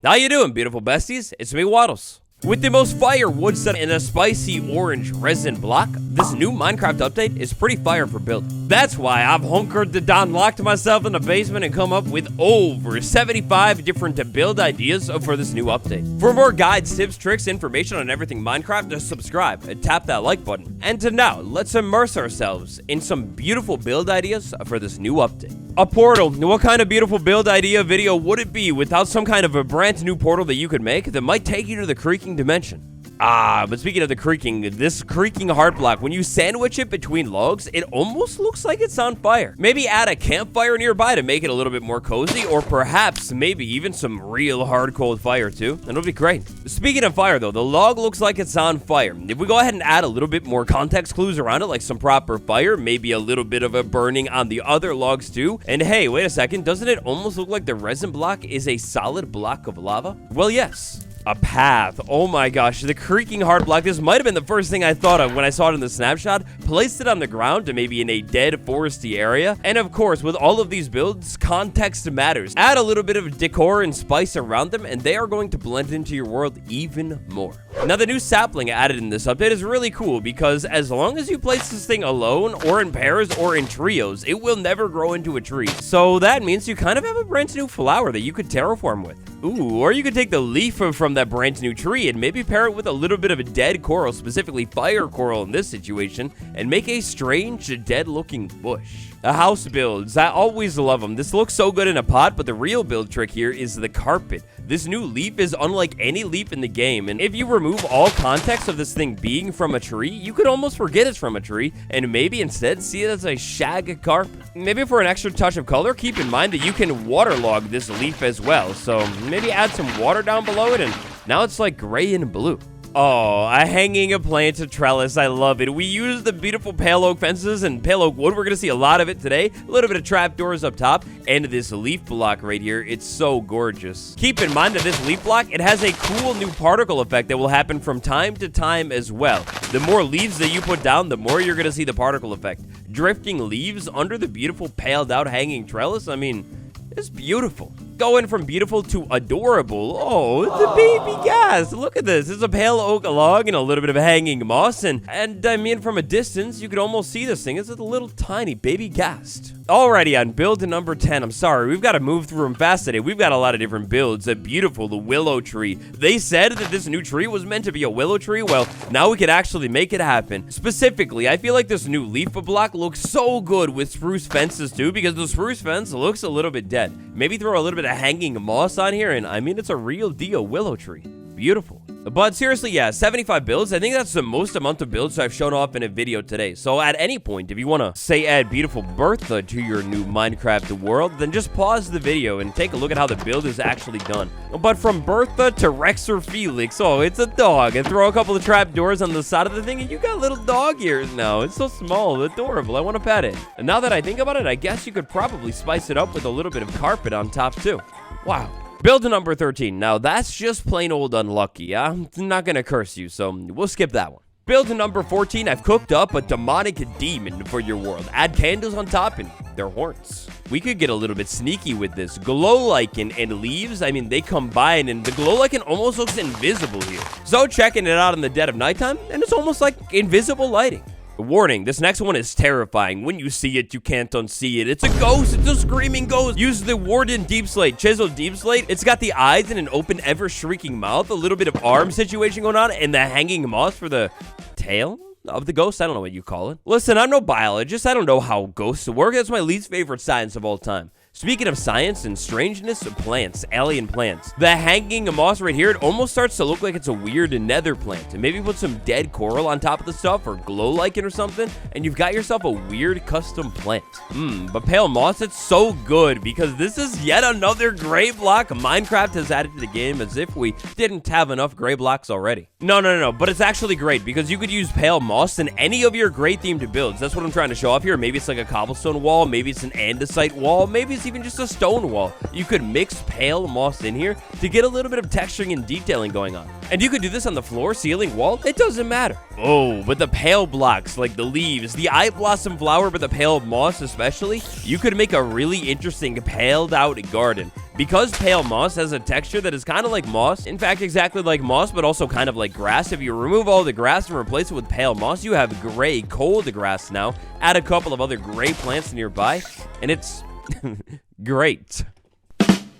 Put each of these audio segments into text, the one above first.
How you doing, beautiful besties? It's me, Waddles. With the most fire woodset in a spicy orange resin block, this new Minecraft update is pretty fire for building. That's why I've hunkered down, locked myself in the basement, and come up with over 75 different build ideas for this new update. For more guides, tips, tricks, information on everything Minecraft, just subscribe and tap that like button. And now, let's immerse ourselves in some beautiful build ideas for this new update. A portal. What kind of beautiful build idea video would it be without some kind of a brand new portal that you could make that might take you to the creaking dimension? But speaking of the creaking, this creaking heart block, when you sandwich it between logs, it almost looks like it's on fire. Maybe add a campfire nearby to make it a little bit more cozy, or perhaps maybe even some real hard cold fire too, and it'll be great. Speaking of fire though, the log looks like it's on fire. If we go ahead and add a little bit more context clues around it, like some proper fire, maybe a little bit of a burning on the other logs too, and hey, wait a second, doesn't it almost look like the resin block is a solid block of lava? Well, yes. A path. Oh my gosh, the creaking heart block. This might have been the first thing I thought of when I saw it in the snapshot. Placed it on the ground to maybe in a dead foresty area. And of course, with all of these builds, context matters. Add a little bit of decor and spice around them, and they are going to blend into your world even more. Now, the new sapling added in this update is really cool because as long as you place this thing alone, or in pairs, or in trios, it will never grow into a tree. So that means you kind of have a brand new flower that you could terraform with. Ooh, or you could take the leaf from that brand new tree and maybe pair it with a little bit of a dead coral, specifically fire coral in this situation, and make a strange, dead-looking bush. The house builds, I always love them. This looks so good in a pot, but the real build trick here is the carpet. This new leaf is unlike any leaf in the game, and if you remove all context of this thing being from a tree, you could almost forget it's from a tree, and maybe instead see it as a shag carpet. Maybe for an extra touch of color, keep in mind that you can waterlog this leaf as well, so maybe add some water down below it, and now it's like gray and blue. Oh, a hanging plant trellis. I love it. We use the beautiful pale oak fences and pale oak wood. We're going to see a lot of it today. A little bit of trapdoors up top and this leaf block right here. It's so gorgeous. Keep in mind that this leaf block, it has a cool new particle effect that will happen from time to time as well. The more leaves that you put down, the more you're going to see the particle effect. Drifting leaves under the beautiful paled out hanging trellis. I mean, it's beautiful. Going from beautiful to adorable. Oh, it's a baby gas. Look at this. It's a pale oak log and a little bit of hanging moss. And I mean, from a distance, you could almost see this thing. It's a little tiny baby ghast. Alrighty, on build number 10. I'm sorry, we've got to move through them fast today. We've got a lot of different builds. A beautiful, the willow tree. They said that this new tree was meant to be a willow tree. Well, now we can actually make it happen. Specifically, I feel like this new leaf block looks so good with spruce fences too, because the spruce fence looks a little bit dead. Maybe throw a little bit of hanging moss on here, and I mean, it's a real deal willow tree. Beautiful. But seriously, yeah, 75 builds. I think that's the most amount of builds I've shown off in a video today. So at any point, if you want to say add beautiful Bertha to your new Minecraft world, then just pause the video and take a look at how the build is actually done. But from Bertha to Rex or Felix, oh, it's a dog. And throw a couple of trapdoors on the side of the thing, and you got little dog ears now. It's so small, adorable. I want to pet it. And now that I think about it, I guess you could probably spice it up with a little bit of carpet on top too. Wow. Build number 13. Now, that's just plain old unlucky. I'm not going to curse you, so we'll skip that one. Build number 14. I've cooked up a demonic demon for your world. Add candles on top and their horns. We could get a little bit sneaky with this. Glow lichen and leaves, I mean, they combine, and the glow lichen almost looks invisible here. So checking it out in the dead of nighttime, and it's almost like invisible lighting. Warning, this next one is terrifying. When you see it, you can't unsee it. It's a ghost. It's a screaming ghost. Use the Warden Deep Slate, Chiseled Deep Slate. It's got the eyes and an open, ever-shrieking mouth, a little bit of arm situation going on, and the hanging moss for the tail of the ghost. I don't know what you call it. Listen, I'm no biologist. I don't know how ghosts work. That's my least favorite science of all time. Speaking of science and strangeness, plants, alien plants. The hanging moss right here, it almost starts to look like it's a weird nether plant. And maybe put some dead coral on top of the stuff or glow lichen or something, and you've got yourself a weird custom plant. But pale moss, it's so good because this is yet another gray block Minecraft has added to the game, as if we didn't have enough gray blocks already. No, but it's actually great because you could use pale moss in any of your gray themed builds. That's what I'm trying to show off here. Maybe it's like a cobblestone wall, maybe it's an andesite wall, maybe it's even just a stone wall. You could mix pale moss in here to get a little bit of texturing and detailing going on. And you could do this on the floor, ceiling, wall. It doesn't matter. Oh, but the pale blocks, like the leaves, the eye blossom flower, but the pale moss especially, you could make a really interesting paled out garden. Because pale moss has a texture that is kind of like moss, in fact, exactly like moss, but also kind of like grass. If you remove all the grass and replace it with pale moss, you have gray, cold grass now. Add a couple of other gray plants nearby, and it's great.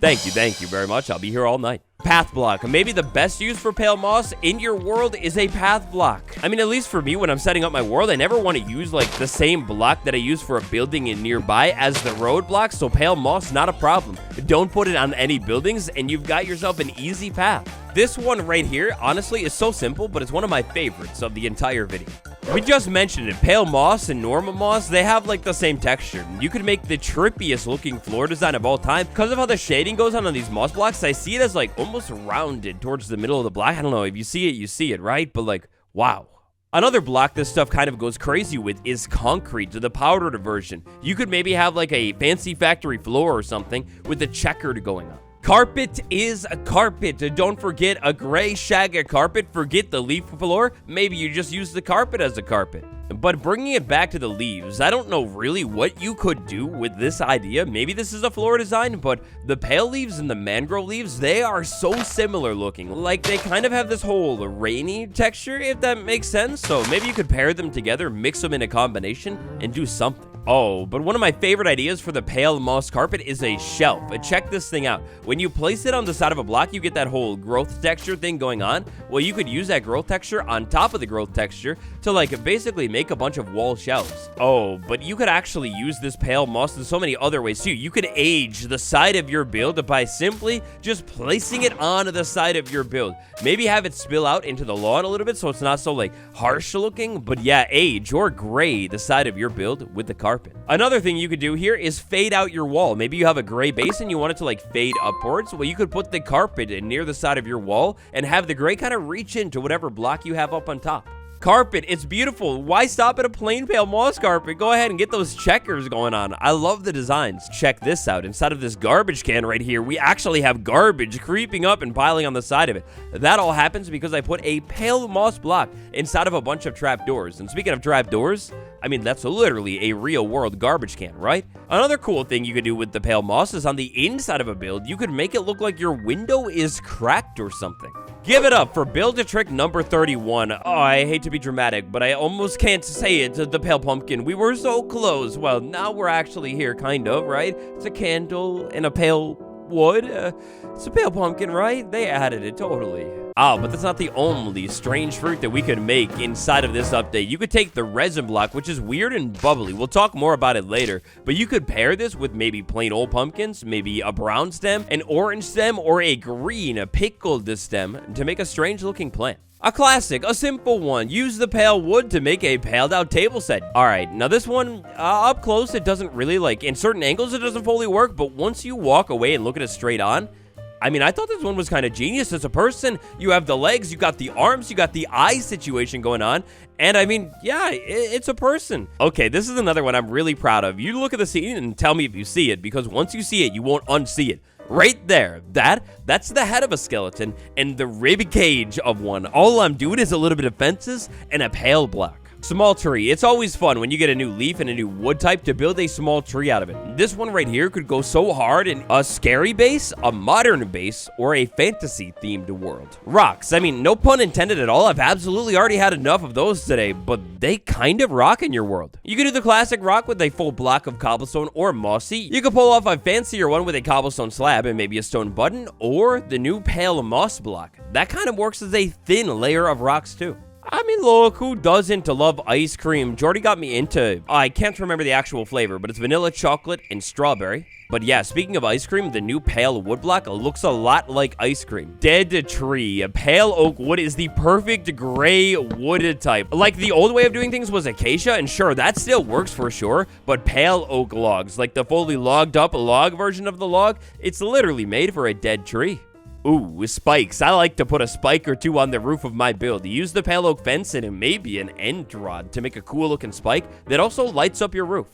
Thank you very much. I'll be here all night. Path block. Maybe the best use for pale moss in your world is a path block. I mean, at least for me, when I'm setting up my world, I never want to use like the same block that I use for a building in nearby as the road block, so pale moss, not a problem. Don't put it on any buildings, and you've got yourself an easy path. This one right here, honestly, is so simple, but it's one of my favorites of the entire video. We just mentioned it. Pale moss and normal moss, they have like the same texture. You could make the trippiest looking floor design of all time. Because of how the shading goes on these moss blocks, I see it as like almost rounded towards the middle of the block. I don't know, if you see it, right? But like, wow. Another block this stuff kind of goes crazy with is concrete, to the powdered version. You could maybe have like a fancy factory floor or something with the checkered going on. Carpet is a carpet. Don't forget a gray shag carpet. Forget the leaf floor. Maybe you just use the carpet as a carpet. But bringing it back to the leaves, I don't know really what you could do with this idea. Maybe this is a floor design, but the pale leaves and the mangrove leaves, they are so similar looking. Like, they kind of have this whole rainy texture, if that makes sense. So maybe you could pair them together, mix them in a combination, and do something. Oh, but one of my favorite ideas for the pale moss carpet is a shelf. Check this thing out. When you place it on the side of a block, you get that whole growth texture thing going on. Well, you could use that growth texture on top of the growth texture to like basically make a bunch of wall shelves. Oh, but you could actually use this pale moss in so many other ways too. You could age the side of your build by simply just placing it on the side of your build. Maybe have it spill out into the lawn a little bit so it's not so like harsh looking, but yeah, age or gray the side of your build with the carpet. Another thing you could do here is fade out your wall. Maybe you have a gray base and you want it to like fade upwards. Well, you could put the carpet near the side of your wall and have the gray kind of reach into whatever block you have up on top. Carpet, it's beautiful. Why stop at a plain pale moss carpet? Go ahead and get those checkers going on. I love the designs. Check this out. Inside of this garbage can right here, we actually have garbage creeping up and piling on the side of it. That all happens because I put a pale moss block inside of a bunch of trap doors. And speaking of trap doors, I mean, that's literally a real world garbage can, right? Another cool thing you could do with the pale moss is on the inside of a build, you could make it look like your window is cracked or something. Give it up for build a trick number 31. Oh, I hate to be dramatic, but I almost can't say it to the pale pumpkin. We were so close. Well, now we're actually here, kind of, right? It's a candle and a pale wood. It's a pale pumpkin, right? They added it, totally. Oh, but that's not the only strange fruit that we could make inside of this update. You could take the resin block, which is weird and bubbly. We'll talk more about it later. But you could pair this with maybe plain old pumpkins, maybe a brown stem, an orange stem, or a green, pickled stem to make a strange looking plant. A classic, a simple one. Use the pale wood to make a paled out table set. All right, now this one, up close, it doesn't really like, in certain angles, it doesn't fully work, but once you walk away and look at it straight on, I mean, I thought this one was kind of genius. As a person, you have the legs, you got the arms, you got the eye situation going on. And I mean, yeah, it's a person. Okay, this is another one I'm really proud of. You look at the scene and tell me if you see it, because once you see it, you won't unsee it. Right there, that's the head of a skeleton and the rib cage of one. All I'm doing is a little bit of fences and a pale block. Small tree. It's always fun when you get a new leaf and a new wood type to build a small tree out of it. This one right here could go so hard in a scary base, a modern base, or a fantasy themed world. Rocks. I mean, no pun intended at all. I've absolutely already had enough of those today, but they kind of rock in your world. You could do the classic rock with a full block of cobblestone or mossy. You could pull off a fancier one with a cobblestone slab and maybe a stone button, or the new pale moss block. That kind of works as a thin layer of rocks too. I mean, look, who doesn't love ice cream? Jordy got me into, I can't remember the actual flavor, but it's vanilla, chocolate, and strawberry. But yeah, speaking of ice cream, the new pale wood block looks a lot like ice cream. Dead tree. Pale oak wood is the perfect gray wood type. Like the old way of doing things was acacia, and sure, that still works for sure, but pale oak logs, like the fully logged up log version of the log, it's literally made for a dead tree. Ooh, spikes. I like to put a spike or two on the roof of my build. Use the pale oak fence and maybe an end rod to make a cool looking spike that also lights up your roof.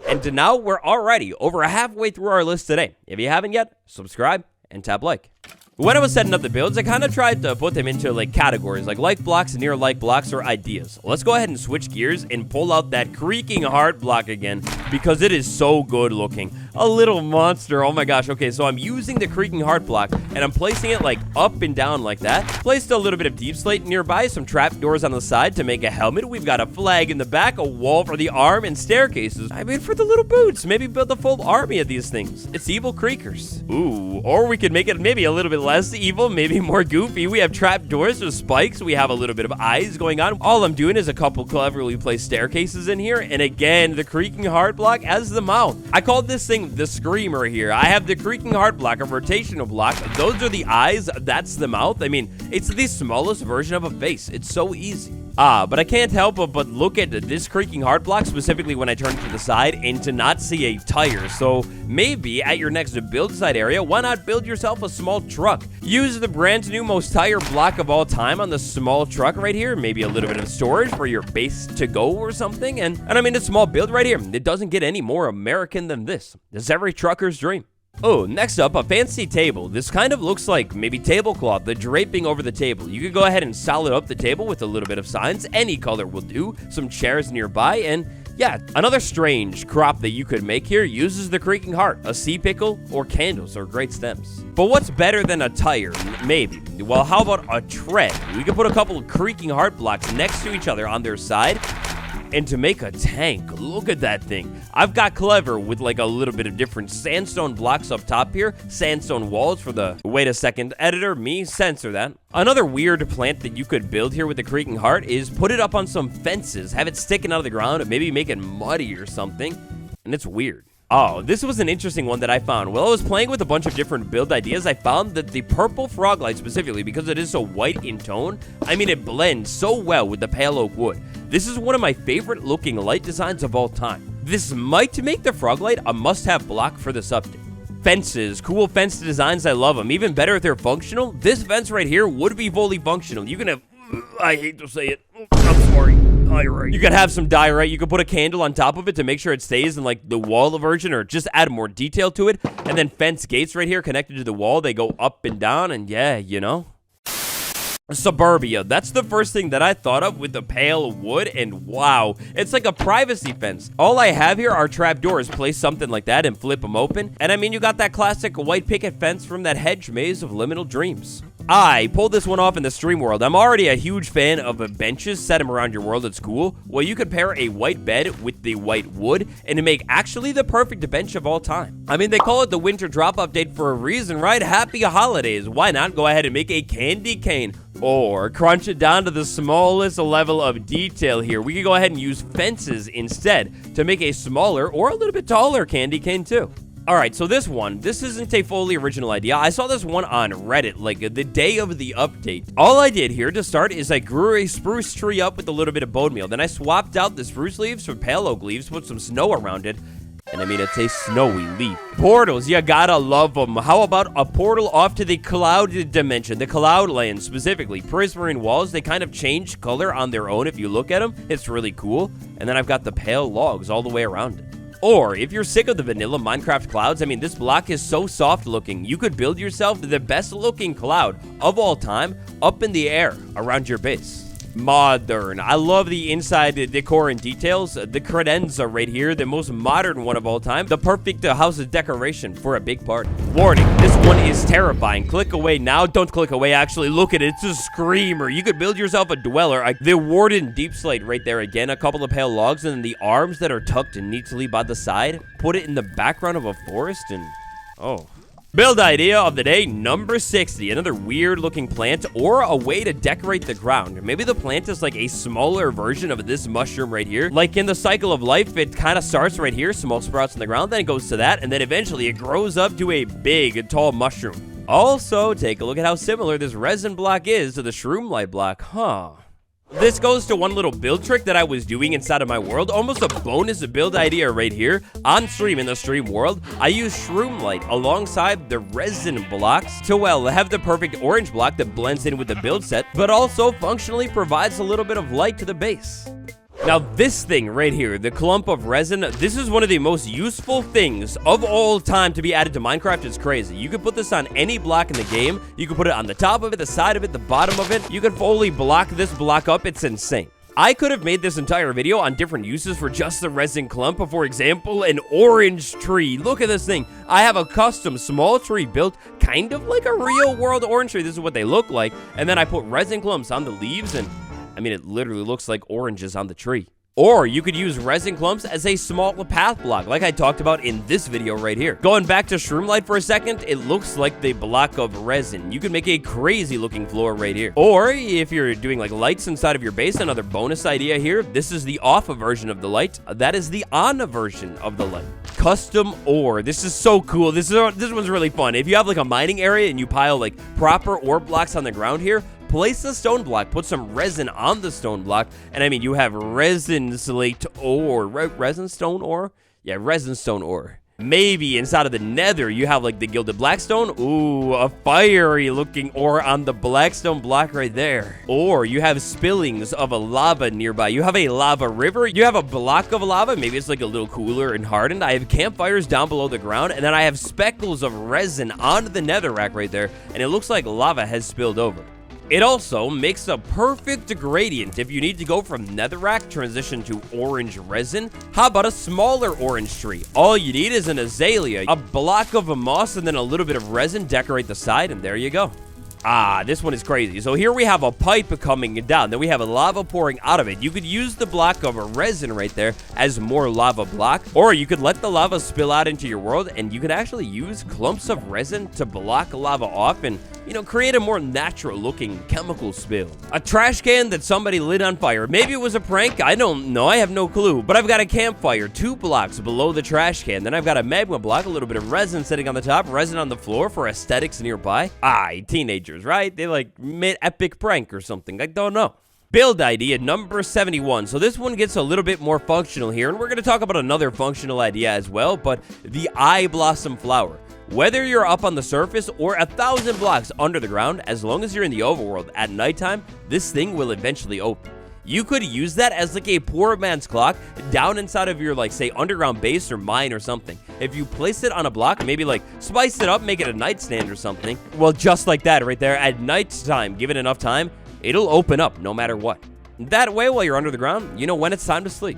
And now we're already over halfway through our list today. If you haven't yet, subscribe and tap like. When I was setting up the builds, I kind of tried to put them into like categories, like blocks, near like blocks, or ideas. Let's go ahead and switch gears and pull out that creaking heart block again, because it is so good looking. a little monster. Oh my gosh. Okay, so I'm using the creaking heart block, and I'm placing it like up and down like that. Placed a little bit of deep slate nearby, some trapdoors on the side to make a helmet. We've got a flag in the back, a wall for the arm, and staircases. I mean, for the little boots. Maybe build a full army of these things. It's evil creakers. Ooh, or we could make it maybe a little bit less evil, maybe more goofy. We have trapdoors with spikes. We have a little bit of eyes going on. All I'm doing is a couple cleverly placed staircases in here, and again, the creaking heart block as the mouth. I called this thing the screamer here. I have the creaking heart block, a rotational block. Those are the eyes. That's the mouth. I mean, it's the smallest version of a face. It's so easy. But I can't help but look at this creaking heart block, specifically when I turn it to the side, and to not see a tire. So maybe at your next build site area, why not build yourself a small truck? Use the brand new most tire block of all time on the small truck right here. Maybe a little bit of storage for your base to go or something. And I mean, a small build right here. It doesn't get any more American than this. This is every trucker's dream. Oh, next up, a fancy table. This kind of looks like maybe tablecloth, the draping over the table. You could go ahead and solid up the table with a little bit of signs. Any color will do. Some chairs nearby, and yeah, another strange crop that you could make here uses the creaking heart, a sea pickle, or candles, or great stems. But what's better than a tire? Maybe. Well, how about a tread? We could put a couple of creaking heart blocks next to each other on their side. And to make a tank, look at that thing. I've got clever with like a little bit of different sandstone blocks up top here. Sandstone walls for the, wait a second, editor, me, censor that. Another weird plant that you could build here with the creaking heart is put it up on some fences. Have it sticking out of the ground and maybe make it muddy or something. And it's weird. Oh, this was an interesting one that I found. While I was playing with a bunch of different build ideas, I found that the purple frog light specifically, because it is so white in tone, I mean, it blends so well with the pale oak wood. This is one of my favorite looking light designs of all time. This might make the frog light a must-have block for this update. Fences, cool fence designs, I love them. Even better if they're functional. This fence right here would be fully functional. You can have, I hate to say it, I'm sorry. Diorite. You could have some diorite. You could put a candle on top of it to make sure it stays in like the wall version, or just add more detail to it. And then fence gates right here connected to the wall. They go up and down, and yeah, you know. Suburbia. That's the first thing that I thought of with the pale wood, and wow, it's like a privacy fence. All I have here are trapdoors. Place something like that and flip them open. And I mean, you got that classic white picket fence from that hedge maze of Liminal Dreams. I pulled this one off in the stream world. I'm already a huge fan of benches. Set them around your world at school. Well, you could pair a white bed with the white wood and to make actually the perfect bench of all time. I mean, they call it the winter drop update for a reason, right? Happy holidays. Why not go ahead and make a candy cane? Or crunch it down to the smallest level of detail here. We could go ahead and use fences instead to make a smaller or a little bit taller candy cane too. All right, so this isn't a fully original idea. I saw this one on Reddit, like the day of the update. All I did here to start is I grew a spruce tree up with a little bit of bone meal. Then I swapped out the spruce leaves for pale oak leaves, put some snow around it. And I mean, it's a snowy leaf. Portals, you gotta love them. How about a portal off to the cloud dimension, the cloud land specifically? Prismarine walls, they kind of change color on their own if you look at them. It's really cool. And then I've got the pale logs all the way around it. Or, if you're sick of the vanilla Minecraft clouds, I mean, this block is so soft looking, you could build yourself the best looking cloud of all time up in the air around your base. Modern. I love the inside decor and details. The credenza right here, the most modern one of all time. The perfect house decoration for a big party. Warning, this one is terrifying. Click away now. Don't click away, actually. Look at it. It's a screamer. You could build yourself a dweller. The Warden deep slate right there again. A couple of pale logs, and then the arms that are tucked neatly by the side. Put it in the background of a forest, and oh. Build idea of the day, number 60. Another weird looking plant or a way to decorate the ground. Maybe the plant is like a smaller version of this mushroom right here. Like in the cycle of life, it kind of starts right here, small sprouts in the ground, then it goes to that, and then eventually it grows up to a big, tall mushroom. Also, take a look at how similar this resin block is to the shroom light block, huh? This goes to one little build trick that I was doing inside of my world. Almost a bonus build idea right here. On stream, in the stream world, I use shroom light alongside the resin blocks to, well, have the perfect orange block that blends in with the build set, but also functionally provides a little bit of light to the base. Now, this thing right here, the clump of resin, this is one of the most useful things of all time to be added to Minecraft. It's crazy. You could put this on any block in the game. You could put it on the top of it, the side of it, the bottom of it. You could fully block this block up. It's insane. I could have made this entire video on different uses for just the resin clump. For example, an orange tree. Look at this thing. I have a custom small tree built kind of like a real world orange tree. This is what they look like. And then I put resin clumps on the leaves, and I mean, it literally looks like oranges on the tree. Or you could use resin clumps as a small path block, like I talked about in this video right here. Going back to Shroomlight for a second, it looks like the block of resin. You can make a crazy looking floor right here. Or if you're doing like lights inside of your base, another bonus idea here, this is the off version of the light. That is the on version of the light. Custom ore. This is so cool. This one's really fun. If you have like a mining area and you pile like proper ore blocks on the ground here, place the stone block, put some resin on the stone block, and I mean, you have resin slate ore, resin stone ore? Yeah, resin stone ore. Maybe inside of the nether, you have like the gilded blackstone. Ooh, a fiery looking ore on the blackstone block right there. Or you have spillings of a lava nearby. You have a lava river. You have a block of lava. Maybe it's like a little cooler and hardened. I have campfires down below the ground, and then I have speckles of resin on the nether rack right there, and it looks like lava has spilled over. It also makes a perfect gradient if you need to go from netherrack transition to orange resin. How about a smaller orange tree? All you need is an azalea, a block of a moss, and then a little bit of resin. Decorate the side, and there you go. Ah, this one is crazy. So here we have a pipe coming down. Then we have a lava pouring out of it. You could use the block of a resin right there as more lava block. Or you could let the lava spill out into your world, and you could actually use clumps of resin to block lava off and, you know, create a more natural looking chemical spill. A trash can that somebody lit on fire. Maybe it was a prank. I don't know. I have no clue. But I've got a campfire 2 blocks below the trash can. Then I've got a magma block, a little bit of resin sitting on the top, resin on the floor for aesthetics nearby. Teenagers, right? They like made epic prank or something. I don't know. Build idea number 71. So this one gets a little bit more functional here, and we're going to talk about another functional idea as well, but the eye blossom flower. Whether you're up on the surface or 1,000 blocks under the ground, as long as you're in the overworld at nighttime, this thing will eventually open. You could use that as like a poor man's clock down inside of your, like, say, underground base or mine or something. If you place it on a block, maybe like spice it up, make it a nightstand or something. Well, just like that right there, at nighttime, give it enough time, it'll open up no matter what. That way, while you're under the ground, you know when it's time to sleep.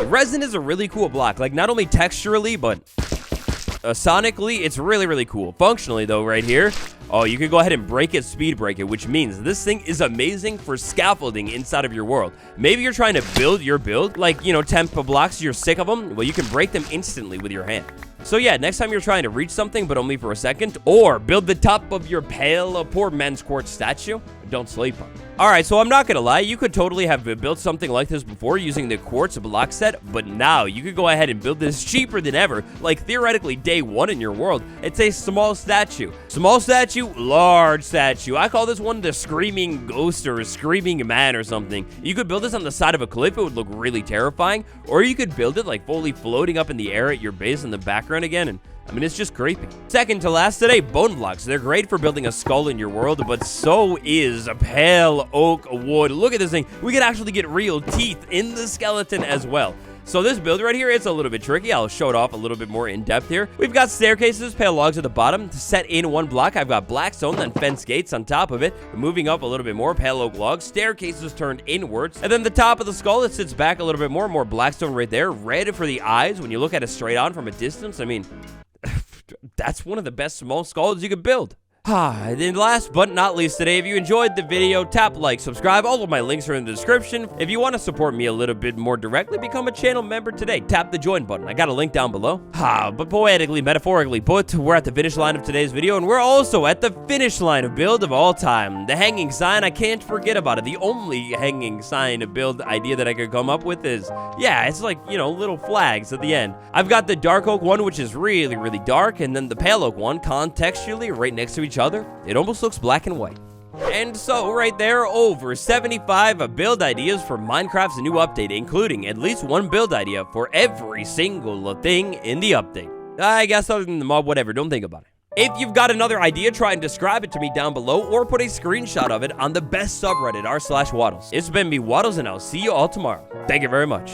Resin is a really cool block, like not only texturally, but sonically, it's really, really cool. Functionally, though, right here, oh, you could go ahead and break it, speed break it, which means this thing is amazing for scaffolding inside of your world. Maybe you're trying to build your build, like, you know, temp blocks, you're sick of them. Well, you can break them instantly with your hand. So yeah, next time you're trying to reach something, but only for a second, or build the top of your pale poor man's quartz statue, don't sleep on it. Alright, so I'm not gonna lie, you could totally have built something like this before using the quartz block set, but now you could go ahead and build this cheaper than ever, like theoretically day 1 in your world. It's a small statue. Small statue, large statue. I call this one the screaming ghost or screaming man or something. You could build this on the side of a cliff, it would look really terrifying, or you could build it like fully floating up in the air at your base in the background again, and I mean, it's just creepy. Second to last today, bone blocks. They're great for building a skull in your world, but so is a pale oak wood. Look at this thing. We can actually get real teeth in the skeleton as well. So this build right here, it's a little bit tricky. I'll show it off a little bit more in depth here. We've got staircases, pale logs at the bottom to set in one block. I've got blackstone, then fence gates on top of it. Moving up a little bit more, pale oak logs, staircases turned inwards. And then the top of the skull, it sits back a little bit more blackstone right there. Red for the eyes when you look at it straight on from a distance. I mean, that's one of the best small skulls you could build. And then last but not least today, if you enjoyed the video, tap like, subscribe. All of my links are in the description. If you want to support me a little bit more directly, become a channel member today. Tap the join button. I got a link down below. But poetically, metaphorically put, we're at the finish line of today's video, and we're also at the finish line of build of all time. The hanging sign, I can't forget about it. The only hanging sign of build idea that I could come up with is, yeah, it's like, you know, little flags at the end. I've got the dark oak one, which is really, really dark, and then the pale oak one, contextually, right next to each other. It almost looks black and white. And so right there, over 75 build ideas for Minecraft's new update, including at least one build idea for every single thing in the update. I guess other than the mob, whatever, don't think about it. If you've got another idea, try and describe it to me down below, or put a screenshot of it on the best subreddit r/Waddles. It's been me, Waddles, and I'll see you all tomorrow. Thank you very much.